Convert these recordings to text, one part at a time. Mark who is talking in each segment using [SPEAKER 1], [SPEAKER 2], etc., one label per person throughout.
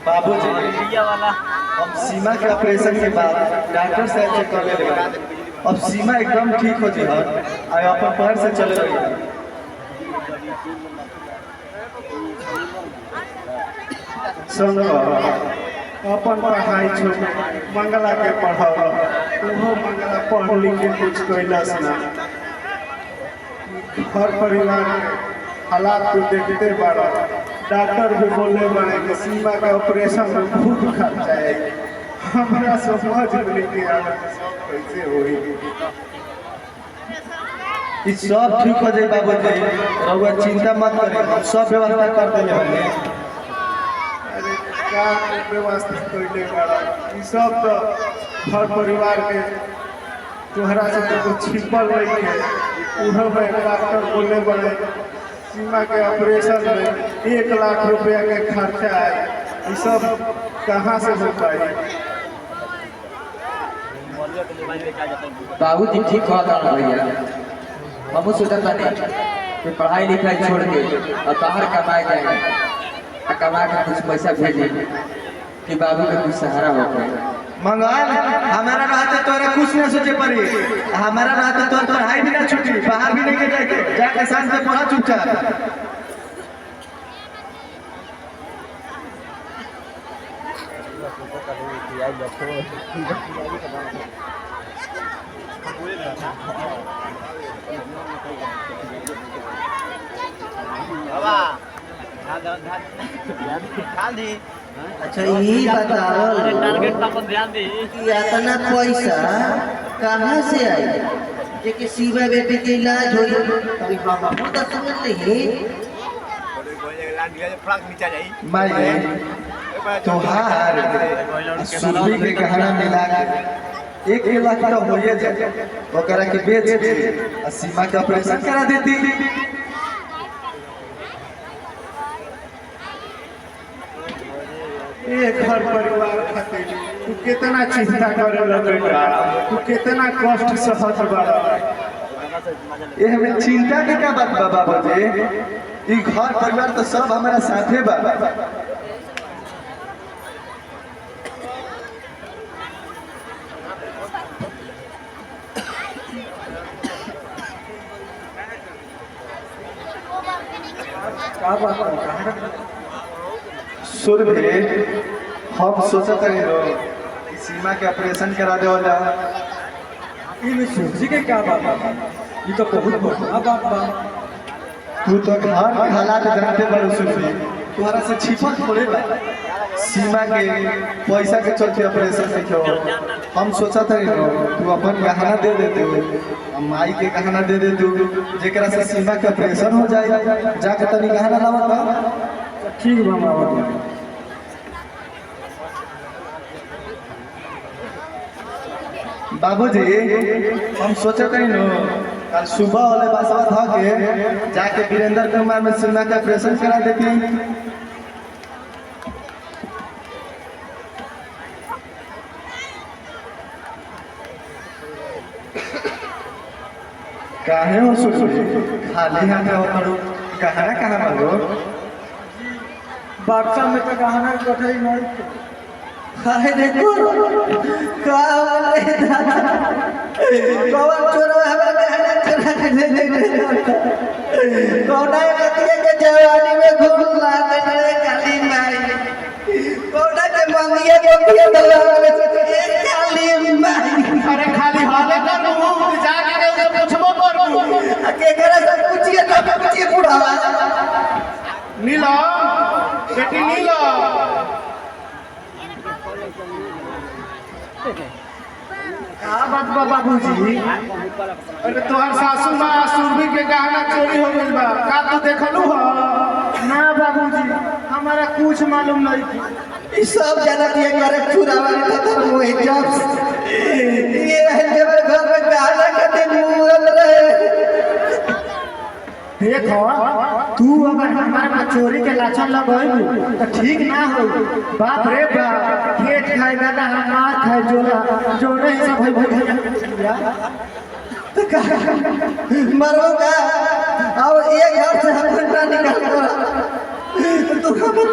[SPEAKER 1] बाबूजी अब सीमा के ऑपरेशन के बाद डॉक्टर साहब चेक कर ले। अब सीमा एकदम ठीक हो जी और अपन पैर से चले रही।
[SPEAKER 2] अपन पढ़ाई छोड़ मंगला के पढ़ाओ मंगला पढ़ लिख के कुछ कैलाश ना घर परिवार हालात को देखते बड़ा डॉक्टर भी बोले बड़े कि सीमा का ऑपरेशन में बहुत खर्चा है। हमारा समझ नहीं के कैसे होई
[SPEAKER 1] ई सब ठीक हो जाए बाबूजी, रउआ चिंता मत करिए, हम सब व्यवस्था कर देले बानी।
[SPEAKER 2] अरे क्या व्यवस्था कैले बड़ा ई सब तो घर परिवार के तोहरा से तो कुछ छिपल नहीं है। उहो में डॉक्टर बोले बड़े सीमा के ऑपरेशन में 1 लाख रुपया के खर्चा है। ये सब कहाँ से हो पाए?
[SPEAKER 3] बाबूजी ठीक कहता भैया, हम सोचता नहीं कि पढ़ाई लिखाई छोड़ के और बाहर कमाए जाएंगे और कमा के कुछ पैसा भेजे कि बाबू का कुछ सहारा हो पाए।
[SPEAKER 1] मंगल हमारा रहते तोरे कुछ ना सोचे पड़ी, हमारा रहते तो पढ़ाई भी ना छूटी, बाहर भी नहीं के जाके जाके शांत से पढ़ा चुपचाप।
[SPEAKER 4] अच्छा यही बताओ
[SPEAKER 5] ध्यान दी
[SPEAKER 4] कि इतना पैसा कहाँ से आई जे कि सीमा बेटे के इलाज हो? अभी हम तो समझ नहीं
[SPEAKER 1] माई तोहार सुरभि के गहना मिला के 1 लाख तो होइए जाए, ओकरा के बेच के आ सीमा के ऑपरेशन करा देती।
[SPEAKER 2] एक घर परिवार खातिर तू कितना चिंता करे लगे, तू कितना कष्ट सहत बड़ा।
[SPEAKER 1] ये हमें चिंता के क्या बात बा बाबूजी, ई घर परिवार तो सब हमारा साथे बा। सुरभि हम सोचते रहे कि सीमा के ऑपरेशन करा दे वाला।
[SPEAKER 3] ये सोची के क्या बात है, ये तो बहुत बड़ा बात बा।
[SPEAKER 1] तू तो घर के हालात जानते बड़ो सुरभि, तुम्हारा से छिपल थोड़े बा। सीमा के पैसा के चलते ऑपरेशन से क्यों हम सोचा था तू अपन गहना दे देते हो, माई के गहना दे देते जेकरा से सीमा के ऑपरेशन हो जाए, जाके तनी गहना लावा था।
[SPEAKER 3] ठीक बा बाबा।
[SPEAKER 1] बाबूजी हम सोचे थे कल सुबह वाले बसवा था के जाके वीरेंद्र कुमार में सीमा का ऑपरेशन करा देती। काहे हो सुरभि खाली हाथ हो करो, गहना कहाँ मांगो?
[SPEAKER 3] बाक्सा में तो गहना कठई नहीं।
[SPEAKER 4] हाय देखो का वाले दादा कौन चोरवा हमें गहना चुरा के ले कौना रतिया के जवानी में घूम लागे रे काली माई, कौना के मंगिया दवा काली माई।
[SPEAKER 2] अरे खाली हाले करू जाके रे उसे पूछबो करू
[SPEAKER 4] के करे सब पूछिए तो पूछिए बुढ़ावा
[SPEAKER 2] नीला बेटी नीला। का बात बा बाबूजी? अरे तोहर सासू माँ सुरभि के गहना चोरी हो गइल बा, का तू देखलू हो? ना बाबूजी हमारा कुछ मालूम नहीं थी।
[SPEAKER 4] ई सब जनत ये करे चुरावा रे तो मोहि जब ये जब घर में गहना कते मुगल रहे।
[SPEAKER 2] देखो तू अगर हमारे में चोरी के लाछन लगेबू तो ठीक ना हो। बाप रे बाप खेत खाएगा ना हमार खाए जोड़े सब भैया
[SPEAKER 4] तो मरोगा अब एक घर से हम ना निकल कर तू खबर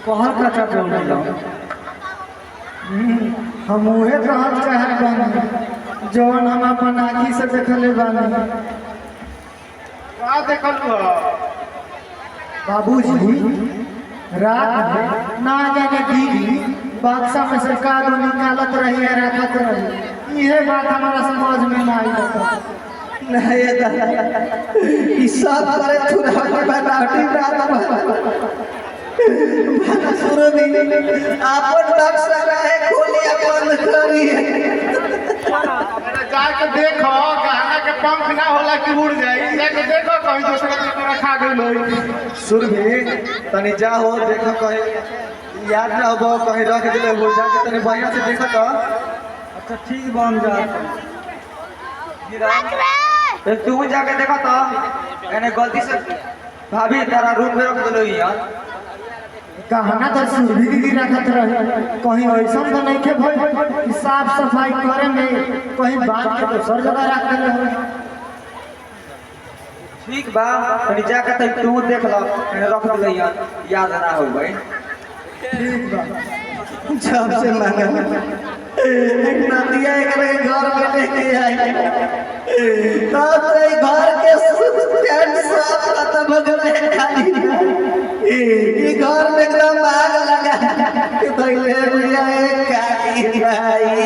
[SPEAKER 2] कहल का बोल रहा हम उहे कहल चाहत बानी जौन हम अपन आँखी से देखले बानी। का देखल बाबूजी रात में ना जाने दीदी बक्सा में से कागज निकालत रही है रखत रही। यह बात हमारा समझ में ना आई।
[SPEAKER 4] नहीं दादा ई सब करे थुरा के बनावटी रात शुरू में आपन बक्सा रहे खोलिया बंद करी
[SPEAKER 2] जाके देखो गहना के पंख ना होला कि उड़ जाई। जाके देखो कहीं दूसरा के रखा गइल होई।
[SPEAKER 1] सुरभि तनी जा हो देखो कहीं याद ना हो कहीं रख दिले हो जाके तनी बढ़िया से देखो तो।
[SPEAKER 2] अच्छा ठीक बन जा
[SPEAKER 3] तू जाके देखो तो मैंने गलती से भाभी तारा रूम में रख दिलो यार।
[SPEAKER 2] गहना तो सुरभि दीदी रखत रहे कहीं ऐसा तो नहीं के भाई साफ सफाई करे में कहीं बात के दूसर जगह रख देले हो।
[SPEAKER 3] ठीक बा तनी जाके तब तू देख लो मैंने रख दिलो यार याद ना हो भाई।
[SPEAKER 2] ठीक बा
[SPEAKER 4] जब से मांगा एक नदिया एक घर में लेके आई तब से घर के स्टैंड साफ खत्म हो गए खाली ई घर में एकदम आग लगा कि भइले भैया एक काकी भाई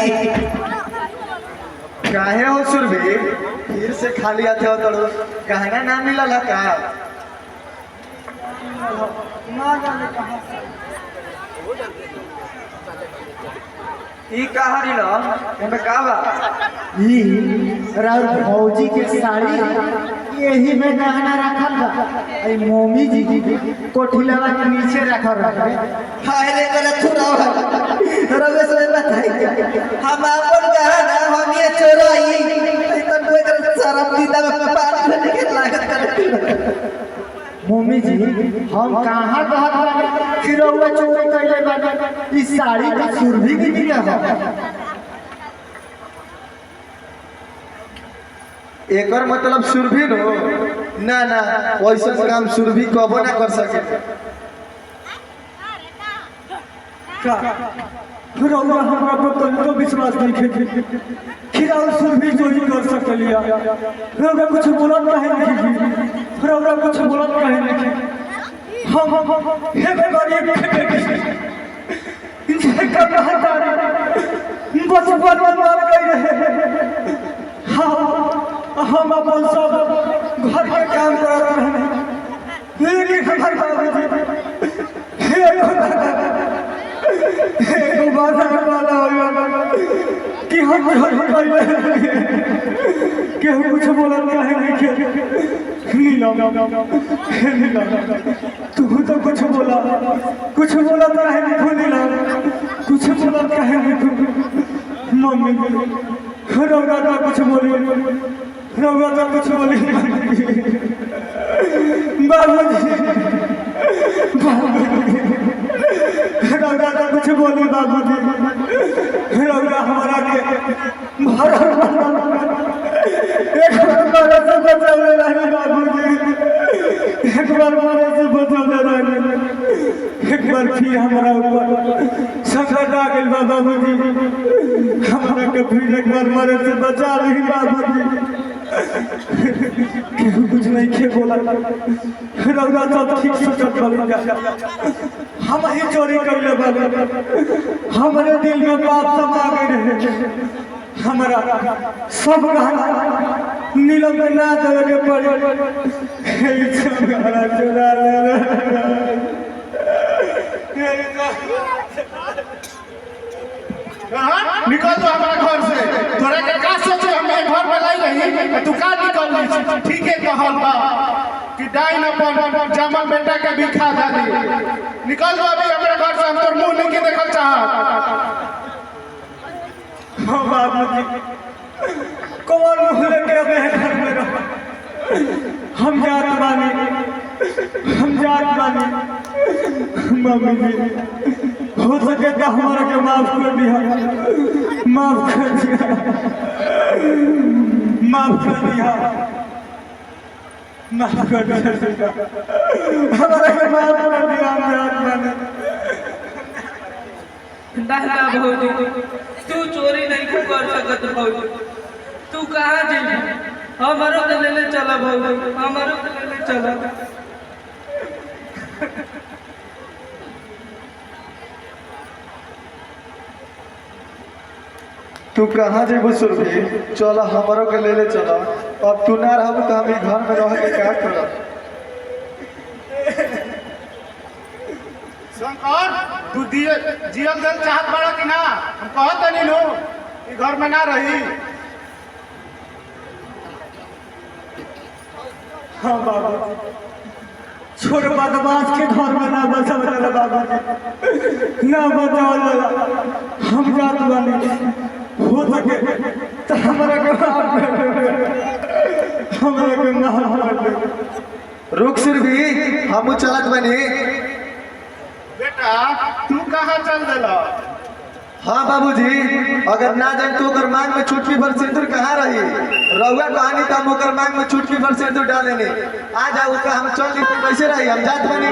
[SPEAKER 1] काहे हो सुरभि फिर से खाली आते हो तड़ो गहना ना मिलल का।
[SPEAKER 2] ना जाने कहां से
[SPEAKER 3] ई कहानी ना एमे का बा
[SPEAKER 2] ई राउर भौजी के साड़ी यही में गहना रखल बा। आई मम्मी जी कोठिलवा के नीचे रखल रहे।
[SPEAKER 4] हाय रे करे थुरा रवे से बताई हम अपन गहना हम ये चोराई तो कोई कर सारा दीदा में पास में के लागत कर।
[SPEAKER 2] मम्मी जी हम कहाँ कहत बानी खिरौआ चोरी कइले बानी। ई साड़ी का सुरभि की दिया है।
[SPEAKER 1] एकर मतलब सुरभि नो ना ना वैसा काम सुरभि कबो ना कर सके।
[SPEAKER 2] खिरौआ हमरा पर तो विश्वास नहीं खे खिरौआ सुरभि चोरी कर सकलिया। खिरौआ कुछ बोलत काहे नहीं खिरौआ कुछ बोलत काहे नहीं। हम हे गरीब इनसे का कहता बचपन में मर गए रहे। हम अपन सब घर के काम करत रहे लेकिन हमारे बाबूजी एक बात वाला हो कि हम घर पहले केहू कुछ बोलत काहे नहीं के नीला तू तो कुछ बोला काहे नहीं नीला कुछ बोला काहे नहीं। मम्मी रौरा तो कुछ बोली बाबूजी रौरा तो कुछ बोली बाबूजी रौरा हमारा के एक बार से बचाने रहे बाबूजी एक बार मारे से बचाने रहे एक बार फिर हमारा ऊपर संकट आ गई बाबूजी हमारा के फिर एक बार मारे से बचा रही बाबूजी। कुछ नहीं खे बोला रौरा सब ठीक सोचत बाबूजी हम ही चोरी कइले बाबू हमारे दिल में बात समा गए रहे। हमारा सब गहना नीलम में ना देवे के पड़े सब गहना चुरा ले।
[SPEAKER 5] निकल तो हमारा घर से तोरा के का सोचे हम घर में लाई रही तू का निकल ली। ठीक है कहल बा कि डाइन अपन जमल बेटा के भी खा दी। निकल दो अभी हमारे घर से हम तोर मुंह नहीं देखल चाहत।
[SPEAKER 2] बाबूजी कौन मुँह लेके अब घर में रहो। हम जात बानी मम्मी जी हो सके तो हमारा के माफ कर दिया माफ कर दिया हमारा के माफ कर दिया हमने
[SPEAKER 6] ना भौजी तू चोरी नहीं कर सकत भौजी तू कहाँ जी हमारो के लेले चला भौजी हमारो के लेले चला
[SPEAKER 1] तू कहाँ जेबू सुरभि चल हमारो के ले चल अब तू ना रहबू तो हम ई घर में रह के क्या करब
[SPEAKER 5] शंकर तू दिए जियल दिल चाहत बड़ा कि ना हम कहत नहीं नो ई घर में ना रही
[SPEAKER 2] हाँ बाबा छोड़ बदमाश के घर में ना बचा वाला बाबा ना बचा वाला हम जात वाले हो सके तो हमारा के माफ कर दे हमारा के माफ कर दे
[SPEAKER 1] रुक सुरभि हम चलत बनी
[SPEAKER 5] बेटा तू कहाँ चल दिला
[SPEAKER 1] हाँ बाबूजी अगर ना जाए तो ओकर मांग में चुटकी भर सिंदूर कहाँ रही रहुआ कहानी तो हम ओकर मांग में चुटकी भर सिंदूर डालेंगे आ जाओ हम चल ली तो कैसे रही हम जात बनी